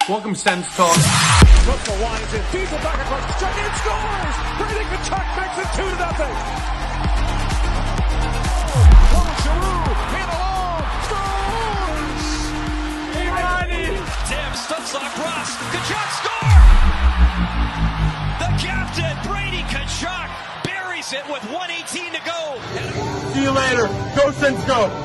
Welcome, Sens Talk. Russell winds in, feeds it back across the strike, and scores! Brady Tkachuk makes it 2-0. Claude Giroux, hit along, scores! Tim Stutzock Ross, Tkachuk score! The captain, Brady Tkachuk, buries it with 1:18 to go. See you later. Go Sens, go.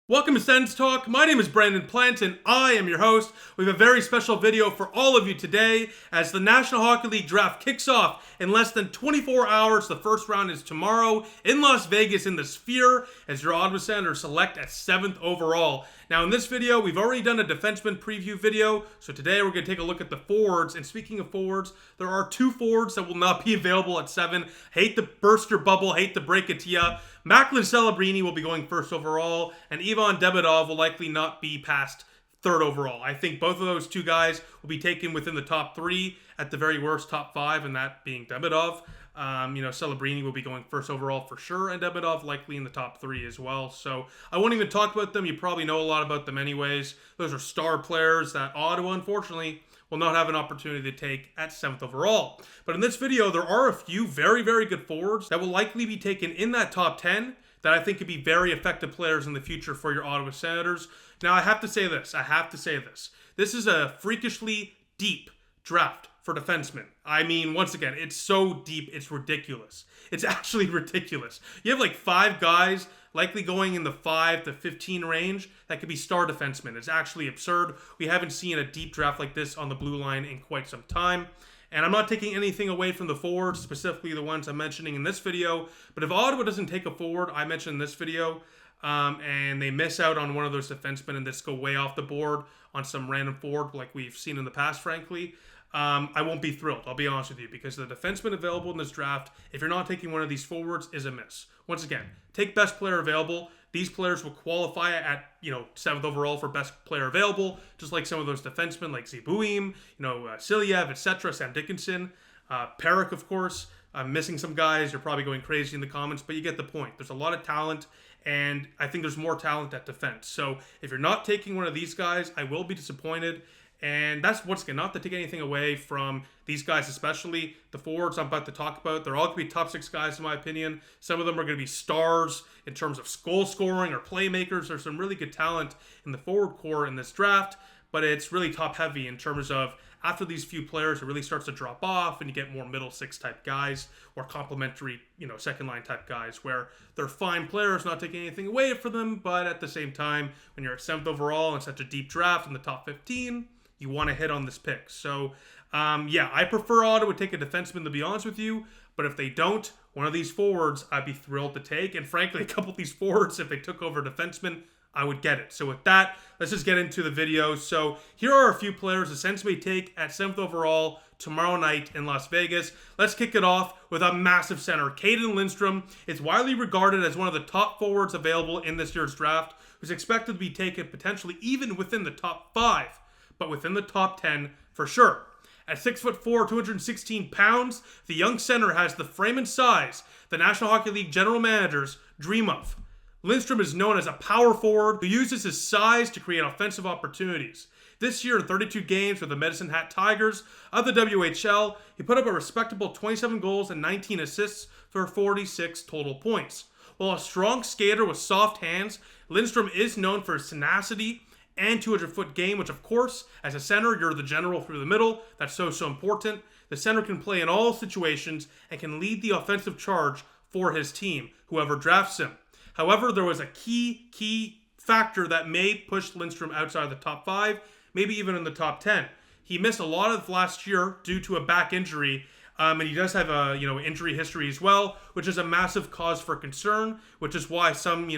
Welcome to Sens Talk. My name is Brandon Plant and I am your host. We have a very special video for all of you today as the National Hockey League Draft kicks off in less than 24 hours. The first round is tomorrow in Las Vegas in the Sphere as your Ottawa Senators select at 7th overall. Now in this video, we've already done a defenseman preview video, so today we're going to take a look at the forwards. And speaking of forwards, there are two forwards that will not be available at 7. Hate to burst your bubble, hate to break it to ya. Macklin Celebrini will be going first overall, and Ivan Demidov will likely not be past 3rd overall. I think both of those two guys will be taken within the top 3, at the very worst top 5, and that being Demidov. Celebrini will be going first overall for sure, and Demidov likely in the top 3 as well. So I won't even talk about them. You probably know a lot about them anyways. Those are star players that Ottawa, unfortunately, will not have an opportunity to take at 7th overall. But in this video, there are a few very, very good forwards that will likely be taken in that top 10 that I think could be very effective players in the future for your Ottawa Senators. Now, I have to say this. This is a freakishly deep draft for defensemen. I mean, once again, it's so deep, it's ridiculous. It's actually ridiculous. You have like 5 guys likely going in the 5 to 15 range that could be star defensemen. It's actually absurd. We haven't seen a deep draft like this on the blue line in quite some time. And I'm not taking anything away from the forwards, specifically the ones I'm mentioning in this video. But if Ottawa doesn't take a forward I mentioned in this video, and they miss out on one of those defensemen and just go way off the board on some random forward like we've seen in the past, frankly, I won't be thrilled, I'll be honest with you, because the defenseman available in this draft, if you're not taking one of these forwards, is a miss. Once again, take best player available. These players will qualify at 7th overall for best player available, just like some of those defensemen like Zibuim, Silyev, etc., Sam Dickinson, Perrick, of course. I'm missing some guys. You're probably going crazy in the comments, but you get the point. There's a lot of talent, and I think there's more talent at defense. So if you're not taking one of these guys, I will be disappointed. And that's, once again, not to take anything away from these guys, especially the forwards I'm about to talk about. They're all going to be top 6 guys, in my opinion. Some of them are going to be stars in terms of goal scoring or playmakers. There's some really good talent in the forward core in this draft, but it's really top heavy in terms of after these few players, it really starts to drop off and you get more middle 6 type guys or complementary, second line type guys where they're fine players, not taking anything away from them, but at the same time, when you're at 7th overall in such a deep draft in the top 15, you want to hit on this pick. So, I prefer Ottawa to take a defenseman, to be honest with you. But if they don't, one of these forwards, I'd be thrilled to take. And frankly, a couple of these forwards, if they took over defenseman, I would get it. So with that, let's just get into the video. So here are a few players the Sens may take at 7th overall tomorrow night in Las Vegas. Let's kick it off with a massive center. Caden Lindstrom is widely regarded as one of the top forwards available in this year's draft, who's expected to be taken potentially even within the top 5. But within the top 10 for sure. At 6'4", 216 pounds, the young center has the frame and size the National Hockey League general managers dream of. Lindstrom is known as a power forward who uses his size to create offensive opportunities. This year in 32 games with the Medicine Hat Tigers of the WHL, he put up a respectable 27 goals and 19 assists for 46 total points. While a strong skater with soft hands, Lindstrom is known for his tenacity and 200-foot game, which of course, as a center, you're the general through the middle. That's so important. The center can play in all situations and can lead the offensive charge for his team, whoever drafts him. However, there was a key factor that may push Lindstrom outside the top 5, maybe even in the top 10. He missed a lot of last year due to a back injury, and he does have a injury history as well, which is a massive cause for concern, which is why some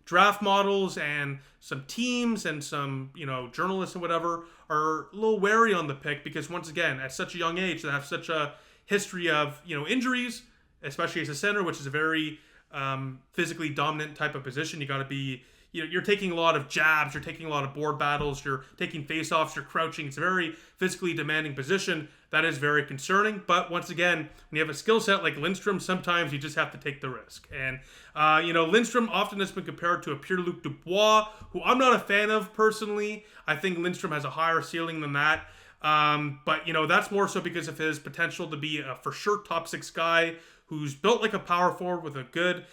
draft models and some teams and some, journalists and whatever are a little wary on the pick because, once again, at such a young age, they have such a history of, injuries, especially as a center, which is a very physically dominant type of position. You got to be, you're taking a lot of jabs, you're taking a lot of board battles, you're taking face-offs, you're crouching. It's a very physically demanding position. That is very concerning. But once again, when you have a skill set like Lindstrom, sometimes you just have to take the risk. And, Lindstrom often has been compared to a Pierre-Luc Dubois, who I'm not a fan of personally. I think Lindstrom has a higher ceiling than that. But that's more so because of his potential to be a for sure top 6 guy who's built like a power forward with a good,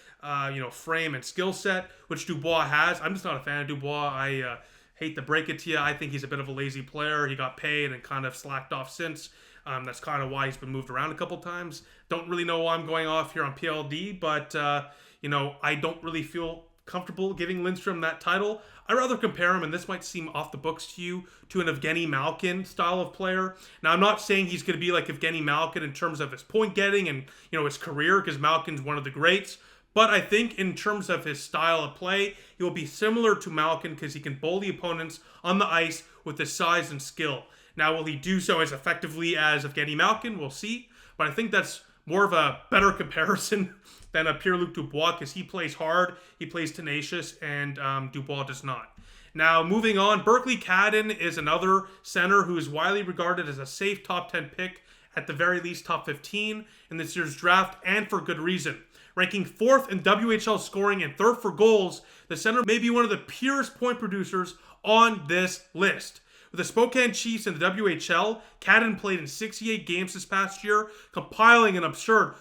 frame and skill set, which Dubois has. I'm just not a fan of Dubois. I hate to break it to you. I think he's a bit of a lazy player. He got paid and kind of slacked off since. That's kind of why he's been moved around a couple times. Don't really know why I'm going off here on PLD, but, I don't really feel comfortable giving Lindstrom that title. I'd rather compare him, and this might seem off the books to you, to an Evgeny Malkin style of player. Now, I'm not saying he's going to be like Evgeny Malkin in terms of his point getting and, his career, because Malkin's one of the greats. But I think in terms of his style of play, he will be similar to Malkin because he can bully opponents on the ice with his size and skill. Now, will he do so as effectively as Evgeny Malkin? We'll see. But I think that's more of a better comparison than a Pierre-Luc Dubois because he plays hard, he plays tenacious, and Dubois does not. Now, moving on, Berkeley Cadden is another center who is widely regarded as a safe top 10 pick, at the very least top 15 in this year's draft, and for good reason. Ranking 4th in WHL scoring and 3rd for goals, the center may be one of the purest point producers on this list. With the Spokane Chiefs in the WHL, Cadden played in 68 games this past year, compiling an absurd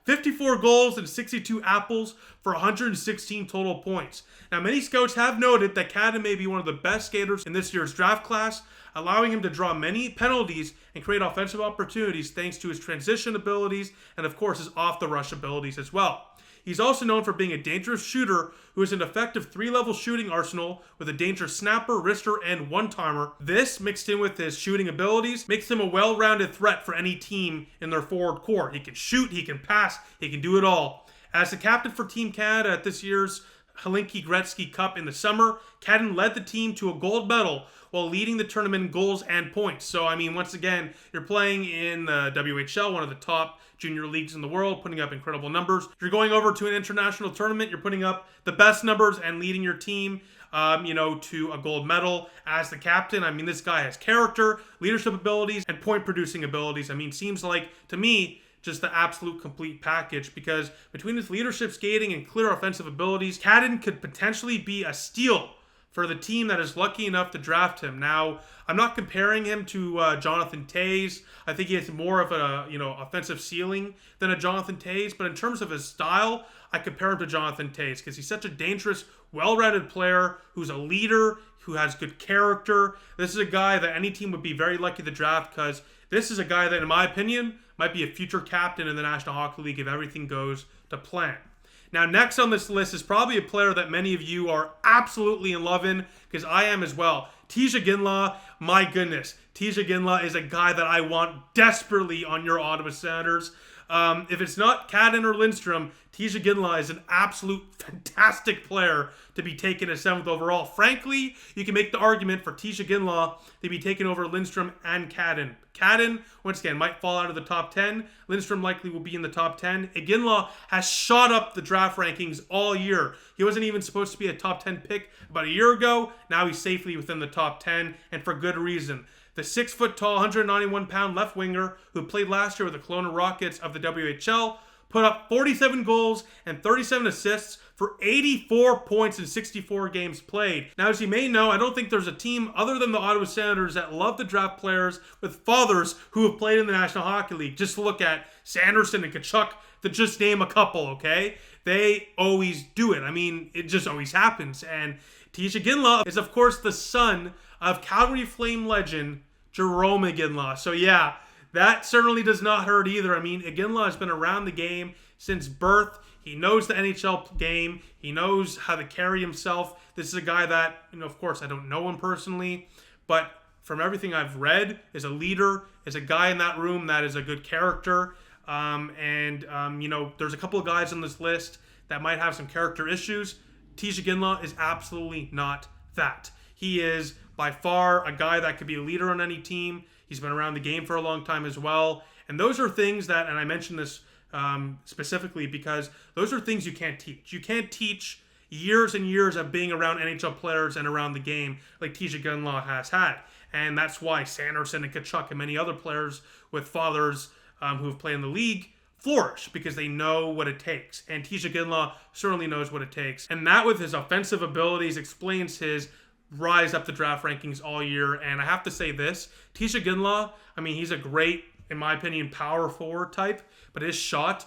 54 goals and 62 apples for 116 total points. Now, many scouts have noted that Cadden may be one of the best skaters in this year's draft class, allowing him to draw many penalties and create offensive opportunities thanks to his transition abilities and, of course, his off-the-rush abilities as well. He's also known for being a dangerous shooter who has an effective 3-level shooting arsenal with a dangerous snapper, wrister, and one-timer. This, mixed in with his shooting abilities, makes him a well-rounded threat for any team in their forward core. He can shoot, he can pass, he can do it all. As the captain for Team Canada at this year's Helsinki Gretzky Cup in the summer, Cadden led the team to a gold medal while leading the tournament in goals and points. So, once again, you're playing in the WHL, one of the top junior leagues in the world, putting up incredible numbers. If you're going over to an international tournament, you're putting up the best numbers and leading your team, to a gold medal as the captain. This guy has character, leadership abilities, and point-producing abilities. Seems like, to me, just the absolute complete package, because between his leadership, skating, and clear offensive abilities, Cadden could potentially be a steal for the team that is lucky enough to draft him. Now, I'm not comparing him to Jonathan Toews. I think he has more of a offensive ceiling than a Jonathan Toews, but in terms of his style, I compare him to Jonathan Toews because he's such a dangerous, well-rounded player who's a leader, who has good character. This is a guy that any team would be very lucky to draft because this is a guy that, in my opinion, might be a future captain in the National Hockey League if everything goes to plan. Now, next on this list is probably a player that many of you are absolutely in love in, because I am as well. Tija Ginla, my goodness. Tija Ginla is a guy that I want desperately on your Ottawa Senators. If it's not Cadden or Lindstrom, Tija Ginla is an absolute fantastic player to be taken as 7th overall. Frankly, you can make the argument for Tija Ginla to be taken over Lindstrom and Cadden. Cadden, once again, might fall out of the top 10. Lindstrom likely will be in the top 10. Ginla has shot up the draft rankings all year. He wasn't even supposed to be a top 10 pick about a year ago. Now he's safely within the top 10, and for good reason. The 6-foot-tall, 191-pound left winger who played last year with the Kelowna Rockets of the WHL put up 47 goals and 37 assists for 84 points in 64 games played. Now, as you may know, I don't think there's a team other than the Ottawa Senators that love to draft players with fathers who have played in the National Hockey League. Just look at Sanderson and Tkachuk to just name a couple, okay? They always do it. It just always happens. And Tija Ginla is, of course, the son of Calgary Flame legend Jerome Ginla. So, yeah, that certainly does not hurt either. Ginla has been around the game since birth. He knows the NHL game. He knows how to carry himself. This is a guy that, of course, I don't know him personally, but from everything I've read, is a leader, is a guy in that room that is a good character. There's a couple of guys on this list that might have some character issues. Tija Ginla is absolutely not that. He is by far a guy that could be a leader on any team. He's been around the game for a long time as well. And those are things that, and I mentioned this specifically because those are things you can't teach. You can't teach, years and years of being around NHL players and around the game like TJ Gunlaw has had. And that's why Sanderson and Tkachuk and many other players with fathers who have played in the league flourish, because they know what it takes. And TJ Gunlaw certainly knows what it takes. And that, with his offensive abilities, explains his rise up the draft rankings all year. And I have to say this, TJ Gunlaw, I mean, he's a great, in my opinion, power forward type, but his shot,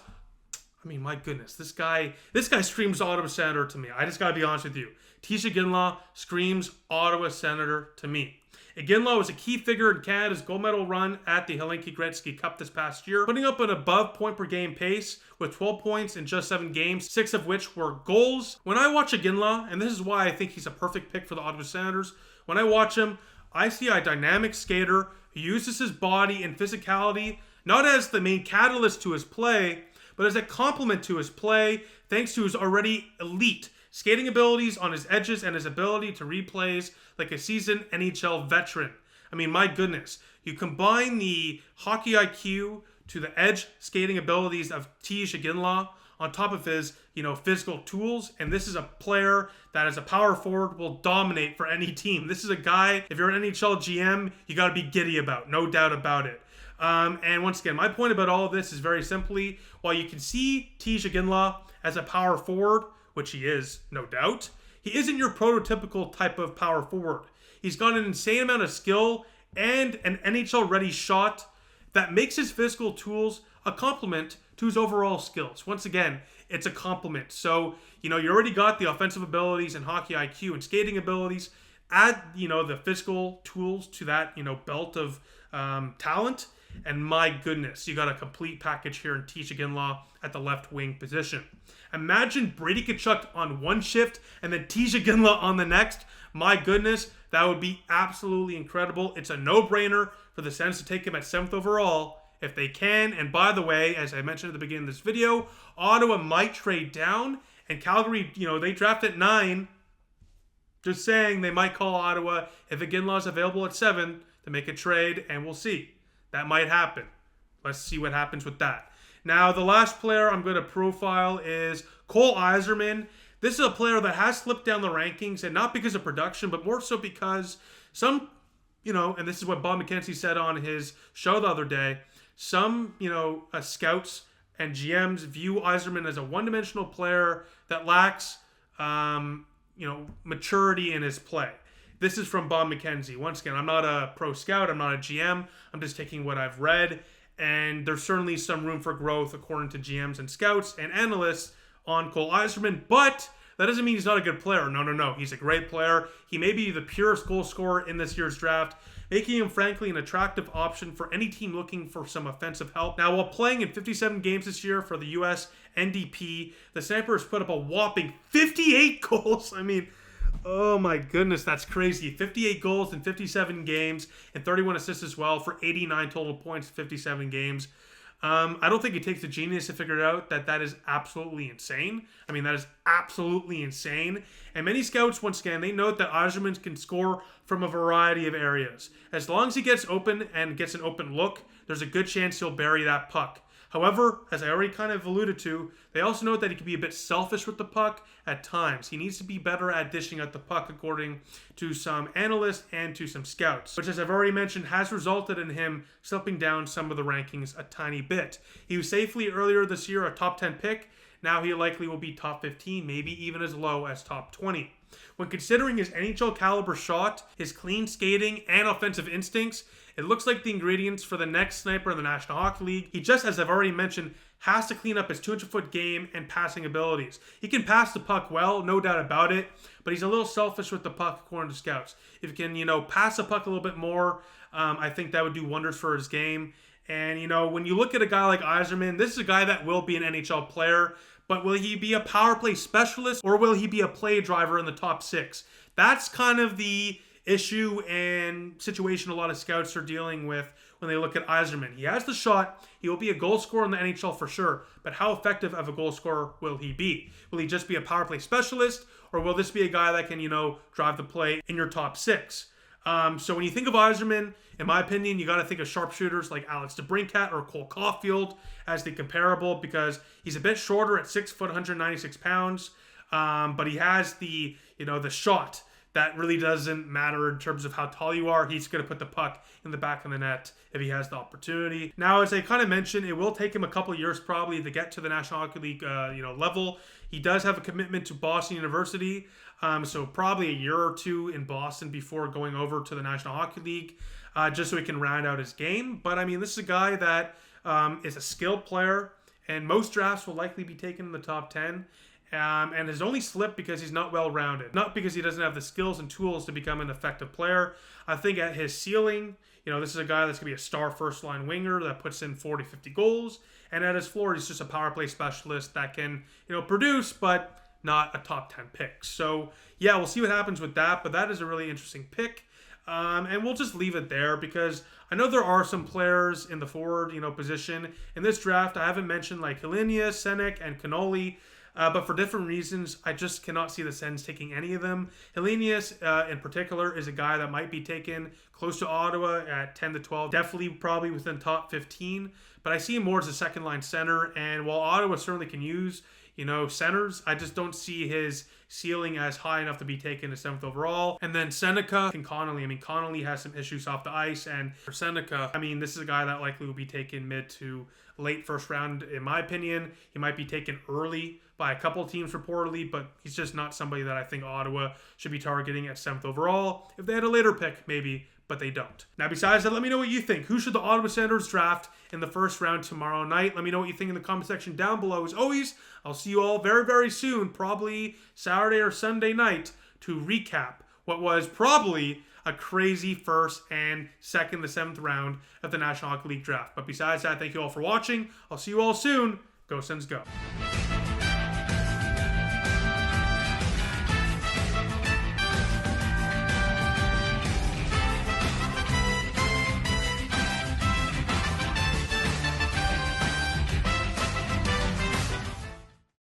I mean, my goodness, this guy screams Ottawa Senator to me. I just gotta be honest with you. TJ Gunlaw screams Ottawa Senator to me. Ginlaw was a key figure in Canada's gold medal run at the Helsinki Gretzky Cup this past year, putting up an above point per game pace with 12 points in just 7 games, 6 of which were goals. When I watch Ginlaw, and this is why I think he's a perfect pick for the Ottawa Senators, when I watch him, I see a dynamic skater who uses his body and physicality not as the main catalyst to his play, but as a complement to his play, thanks to his already elite skating abilities on his edges and his ability to read plays like a seasoned NHL veteran. I mean, my goodness. You combine the hockey IQ to the edge skating abilities of TJ Ginlaw on top of his, physical tools, and this is a player that as a power forward will dominate for any team. This is a guy, if you're an NHL GM, you got to be giddy about, no doubt about it. And once again, my point about all of this is very simply, while you can see TJ Ginlaw as a power forward, which he is, no doubt, he isn't your prototypical type of power forward. He's got an insane amount of skill and an NHL-ready shot that makes his physical tools a complement to his overall skills. Once again, it's a complement. So, you already got the offensive abilities and hockey IQ and skating abilities. Add, the physical tools to that, belt of talent. And my goodness, you got a complete package here in TJ Ginlaw at the left wing position. Imagine Brady Tkachuk on one shift and then TJ Ginlaw on the next. My goodness, that would be absolutely incredible. It's a no-brainer for the Sens to take him at 7th overall if they can. And by the way, as I mentioned at the beginning of this video, Ottawa might trade down, and Calgary, they draft at 9. Just saying, they might call Ottawa if Ginlaw is available at 7 to make a trade, and we'll see. That might happen. Let's see what happens with that. Now, the last player I'm going to profile is Cole Yzerman. This is a player that has slipped down the rankings, and not because of production, but more so because some, and this is what Bob McKenzie said on his show the other day, some, scouts and GMs view Yzerman as a one-dimensional player that lacks, maturity in his play. This is from Bob McKenzie. Once again, I'm not a pro scout. I'm not a GM. I'm just taking what I've read. And there's certainly some room for growth according to GMs and scouts and analysts on Cole Yzerman. But that doesn't mean he's not a good player. No. He's a great player. He may be the purest goal scorer in this year's draft, making him, frankly, an attractive option for any team looking for some offensive help. Now, while playing in 57 games this year for the U.S. NDP, the Senators put up a whopping 58 goals. I mean, oh my goodness, that's crazy. 58 goals in 57 games and 31 assists as well for 89 total points in 57 games. I don't think it takes a genius to figure out that is absolutely insane. I mean, that is absolutely insane. And many scouts, once again, they note that Yzerman can score from a variety of areas. As long as he gets open and gets an open look, there's a good chance he'll bury that puck. However, as I already kind of alluded to, they also note that he can be a bit selfish with the puck at times. He needs to be better at dishing out the puck, according to some analysts and to some scouts, which, as I've already mentioned, has resulted in him slipping down some of the rankings a tiny bit. He was safely earlier this year a top 10 pick. Now he likely will be top 15, maybe even as low as top 20. When considering his NHL caliber shot, his clean skating, and offensive instincts, it looks like the ingredients for the next sniper in the National Hockey League. He just, as I've already mentioned, has to clean up his 200-foot game and passing abilities. He can pass the puck well, no doubt about it, but he's a little selfish with the puck, according to scouts. If he can, pass the puck a little bit more, I think that would do wonders for his game. And, when you look at a guy like Yzerman, this is a guy that will be an NHL player, but will he be a power play specialist, or will he be a play driver in the top 6? That's kind of the issue and situation a lot of scouts are dealing with when they look at Yzerman. He has the shot. He will be a goal scorer in the NHL for sure, but how effective of a goal scorer will he be? Will he just be a power play specialist, or will this be a guy that can, drive the play in your top 6? So when you think of Yzerman, in my opinion, you got to think of sharpshooters like Alex DeBrincat or Cole Caulfield as the comparable, because he's a bit shorter at 6 foot, 196 pounds. but he has the shot that really doesn't matter in terms of how tall you are. He's going to put the puck in the back of the net if he has the opportunity. Now, as I kind of mentioned, it will take him a couple years probably to get to the National Hockey League level. He does have a commitment to Boston University, so probably a year or two in Boston before going over to the National Hockey League, just so he can round out his game. But I mean, this is a guy that is a skilled player, and most drafts will likely be taken in the top 10. And has only slipped because he's not well-rounded. Not because he doesn't have the skills and tools to become an effective player. I think at his ceiling, this is a guy that's going to be a star first-line winger that puts in 40, 50 goals. And at his floor, he's just a power play specialist that can, produce, but not a top 10 pick. So, yeah, we'll see what happens with that. But that is a really interesting pick. And we'll just leave it there because I know there are some players in the forward, position. In this draft, I haven't mentioned like Helenius, Senek, and Cannoli. But for different reasons, I just cannot see the Sens taking any of them. Helenius, in particular, is a guy that might be taken close to Ottawa at 10 to 12. Definitely probably within top 15. But I see him more as a second-line center. And while Ottawa certainly can use, centers, I just don't see his ceiling as high enough to be taken to 7th overall. And then Seneca and Connolly. I mean, Connolly has some issues off the ice. And for Seneca, I mean, this is a guy that likely will be taken mid to late first round, in my opinion. He might be taken early by a couple teams reportedly, but he's just not somebody that I think Ottawa should be targeting at 7th overall. If they had a later pick, maybe, but they don't. Now, besides that, let me know what you think. Who should the Ottawa Senators draft in the first round tomorrow night? Let me know what you think in the comment section down below. As always, I'll see you all very, very soon, probably Saturday or Sunday night, to recap what was probably a crazy first and second to 7th round of the National Hockey League Draft. But besides that, thank you all for watching. I'll see you all soon. Go Sens, go.